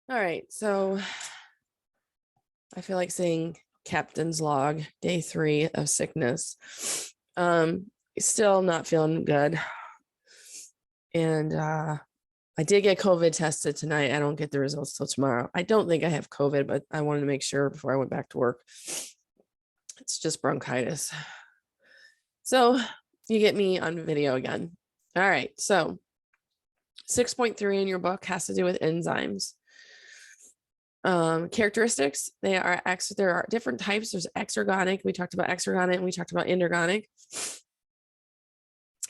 All right, so I feel like saying captain's log, day 3 of sickness. Still not feeling good. And I did get COVID tested tonight. I don't get the results till tomorrow. I don't think I have COVID, but I wanted to make sure before I went back to work. It's just bronchitis. So you get me on video again. All right, so 6.3 in your book has to do with enzymes. Characteristics, there are different types. There's exergonic, we talked about exergonic, and we talked about endergonic.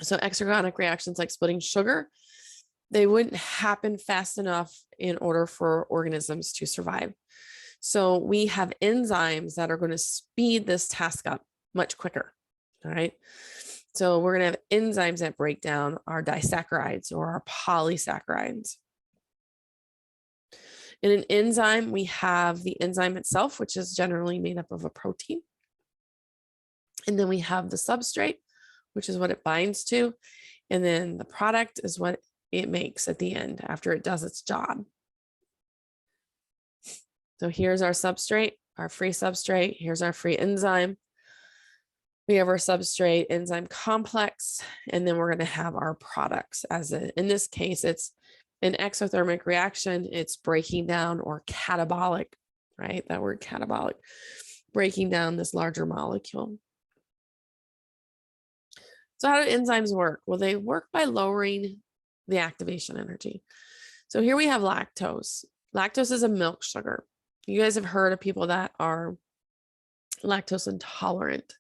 So exergonic reactions like splitting sugar, they wouldn't happen fast enough in order for organisms to survive. So we have enzymes that are going to speed this task up much quicker. All right. So we're going to have enzymes that break down our disaccharides or our polysaccharides. In an enzyme, we have the enzyme itself, which is generally made up of a protein. And then we have the substrate, which is what it binds to. And then the product is what it makes at the end after it does its job. So here's our substrate, our free substrate. Here's our free enzyme. We have our substrate enzyme complex, and then we're going to have our products. In this case, it's an exothermic reaction. It's breaking down, or catabolic, right? That word catabolic, breaking down this larger molecule. So how do enzymes work? Well, they work by lowering the activation energy. So here we have lactose. Lactose is a milk sugar. You guys have heard of people that are lactose intolerant.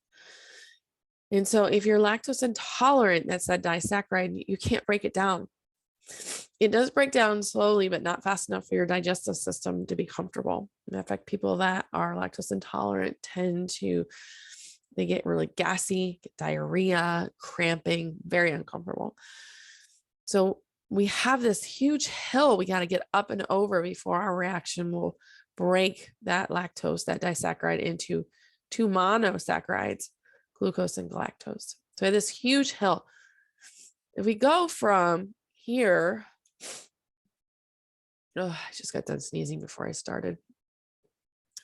And so if you're lactose intolerant, that's that disaccharide, you can't break it down. It does break down slowly, but not fast enough for your digestive system to be comfortable. In fact, people that are lactose intolerant they get really gassy, get diarrhea, cramping, very uncomfortable. So we have this huge hill we got to get up and over before our reaction will break that lactose, that disaccharide, into 2 monosaccharides, glucose and galactose. So this huge hill. If we go from here, I just got done sneezing before I started.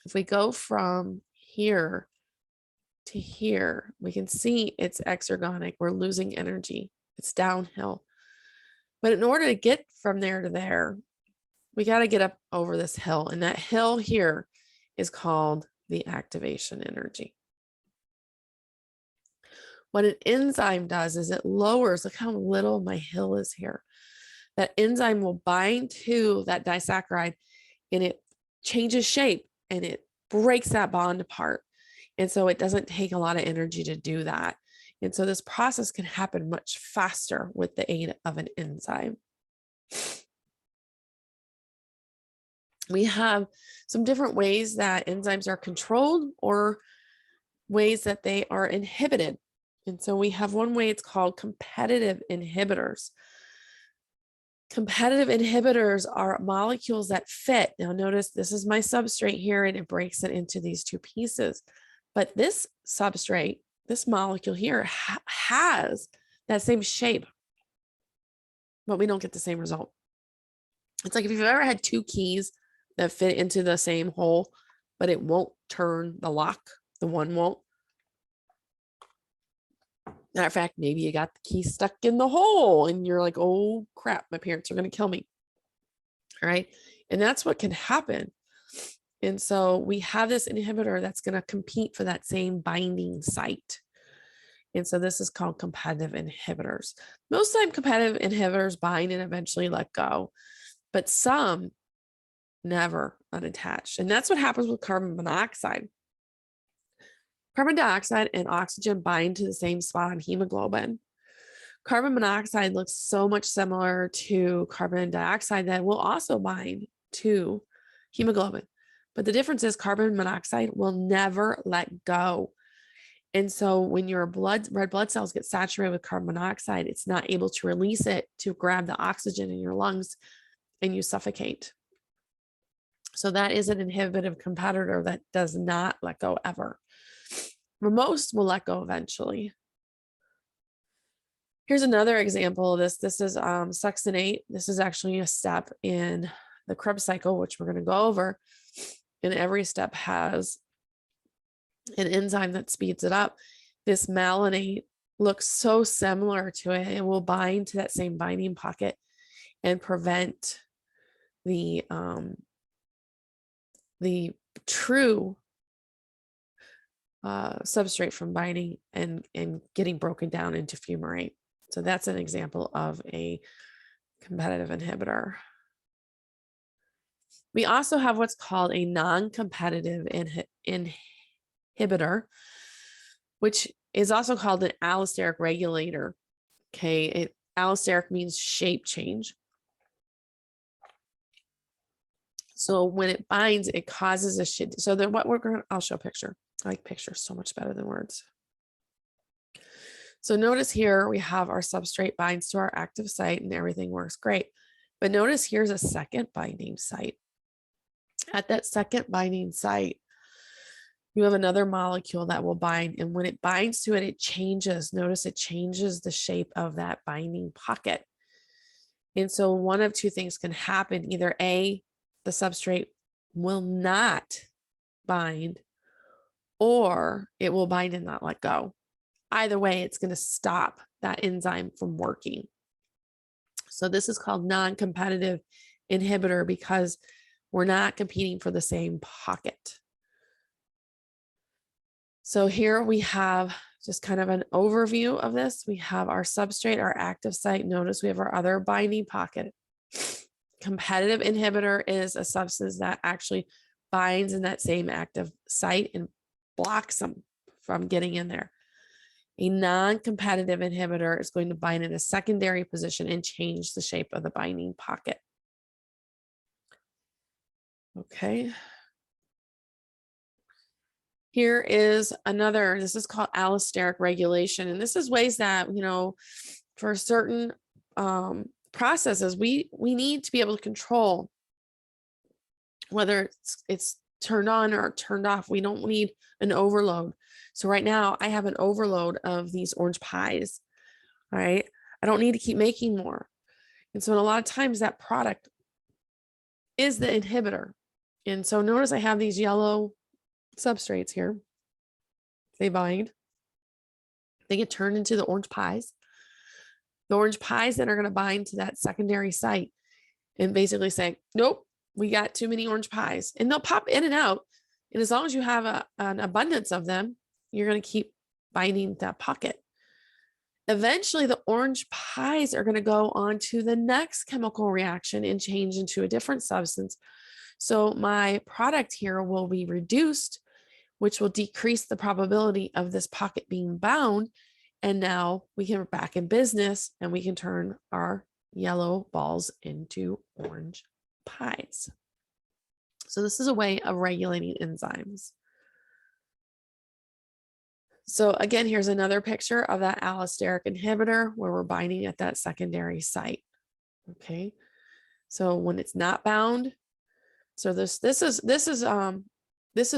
If we go from here to here, we can see it's exergonic. We're losing energy. It's downhill. But in order to get from there to there, we got to get up over this hill. And that hill here is called the activation energy. What an enzyme does is it lowers, look how little my hill is here. That enzyme will bind to that disaccharide and it changes shape and it breaks that bond apart. And so it doesn't take a lot of energy to do that. And so this process can happen much faster with the aid of an enzyme. We have some different ways that enzymes are controlled or ways that they are inhibited. And so we have one way, it's called competitive inhibitors. Competitive inhibitors are molecules that fit. Now notice this is my substrate here and it breaks it into these 2 pieces. But this substrate, this molecule here has that same shape, but we don't get the same result. It's like if you've ever had 2 keys that fit into the same hole, but it won't turn the lock, the one won't. Matter of fact, maybe you got the key stuck in the hole and you're like, oh crap, my parents are going to kill me. All right. And that's what can happen. And so we have this inhibitor that's going to compete for that same binding site. And so this is called competitive inhibitors. Most time competitive inhibitors bind and eventually let go, but some never unattached. And that's what happens with carbon monoxide. Carbon dioxide and oxygen bind to the same spot on hemoglobin. Carbon monoxide looks so much similar to carbon dioxide that will also bind to hemoglobin. But the difference is carbon monoxide will never let go. And so when your red blood cells get saturated with carbon monoxide, it's not able to release it to grab the oxygen in your lungs and you suffocate. So that is an inhibitive competitor that does not let go ever. Most will let go eventually. Here's another example of this. This is succinate. This is actually a step in the Krebs cycle, which we're going to go over, and every step has an enzyme that speeds it up. This malonate looks so similar to it. It will bind to that same binding pocket and prevent the true substrate from binding and getting broken down into fumarate. So that's an example of a competitive inhibitor. We also have what's called a non-competitive inhibitor, which is also called an allosteric regulator. Okay, allosteric means shape change. So when it binds, it causes a shift. So then what we're going to, I'll show a picture. I like pictures so much better than words. So notice here we have our substrate binds to our active site and everything works great. But notice here's a second binding site. At that second binding site, you have another molecule that will bind. And when it binds to it, it changes. Notice it changes the shape of that binding pocket. And so one of two things can happen. Either A, the substrate will not bind, or it will bind and not let go. Either way, it's going to stop that enzyme from working. So this is called non-competitive inhibitor because we're not competing for the same pocket. So here we have just kind of an overview of this. We have our substrate, our active site. Notice we have our other binding pocket. Competitive inhibitor is a substance that actually binds in that same active site and blocks them from getting in there. A non-competitive inhibitor is going to bind in a secondary position and change the shape of the binding pocket. Okay. Here is another, this is called allosteric regulation. And this is ways that, you know, for certain processes, we need to be able to control whether it's turned on or turned off. We don't need an overload. So right now I have an overload of these orange pies, all right? I don't need to keep making more. And so a lot of times that product is the inhibitor. And so notice I have these yellow substrates here. They bind. They get turned into the orange pies. The orange pies then are going to bind to that secondary site and basically say, nope, we got too many orange pies. And they'll pop in and out. And as long as you have an abundance of them, you're going to keep binding that pocket. Eventually, the orange pies are going to go on to the next chemical reaction and change into a different substance. So my product here will be reduced, which will decrease the probability of this pocket being bound. And now we can be back in business and we can turn our yellow balls into orange pies. So this is a way of regulating enzymes. So again, here's another picture of that allosteric inhibitor where we're binding at that secondary site. Okay. So when it's not bound, so this is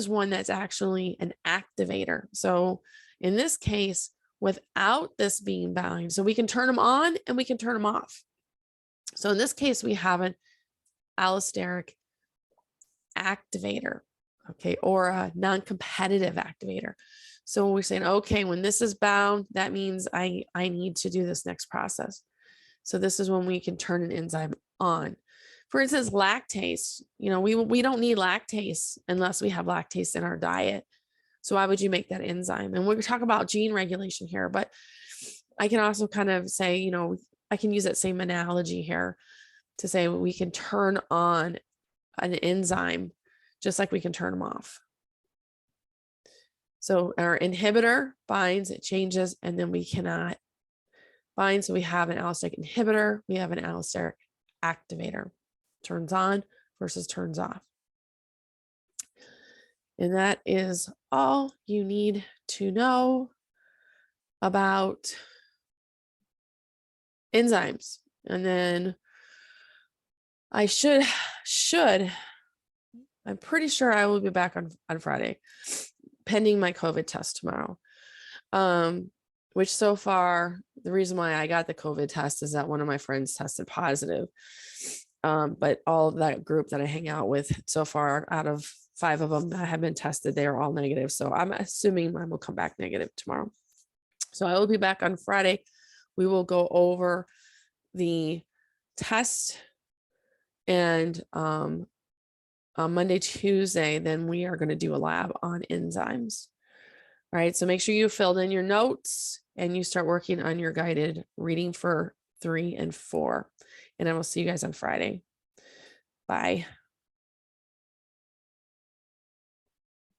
one that's actually an activator. So in this case, without this being bound, so we can turn them on and we can turn them off. So in this case, we have an allosteric activator, okay, or a non-competitive activator. So we're saying, okay, when this is bound, that means I need to do this next process. So this is when we can turn an enzyme on. For instance, lactase, you know, we don't need lactase unless we have lactase in our diet. So why would you make that enzyme? And we're talking about gene regulation here, but I can also kind of say, you know, I can use that same analogy here to say we can turn on an enzyme just like we can turn them off. So our inhibitor binds, it changes, and then we cannot bind. So we have an allosteric inhibitor, we have an allosteric activator. Turns on versus turns off. And that is all you need to know about enzymes. And then I should, I'm pretty sure I will be back on Friday, pending my COVID test tomorrow. Which so far, the reason why I got the COVID test is that one of my friends tested positive. But all of that group that I hang out with so far, out of 5 of them that have been tested, they are all negative. So I'm assuming mine will come back negative tomorrow. So I will be back on Friday. We will go over the test, and on Monday, Tuesday, then we are going to do a lab on enzymes. All right, so make sure you filled in your notes and you start working on your guided reading for 3 and 4. And I will see you guys on Friday. Bye.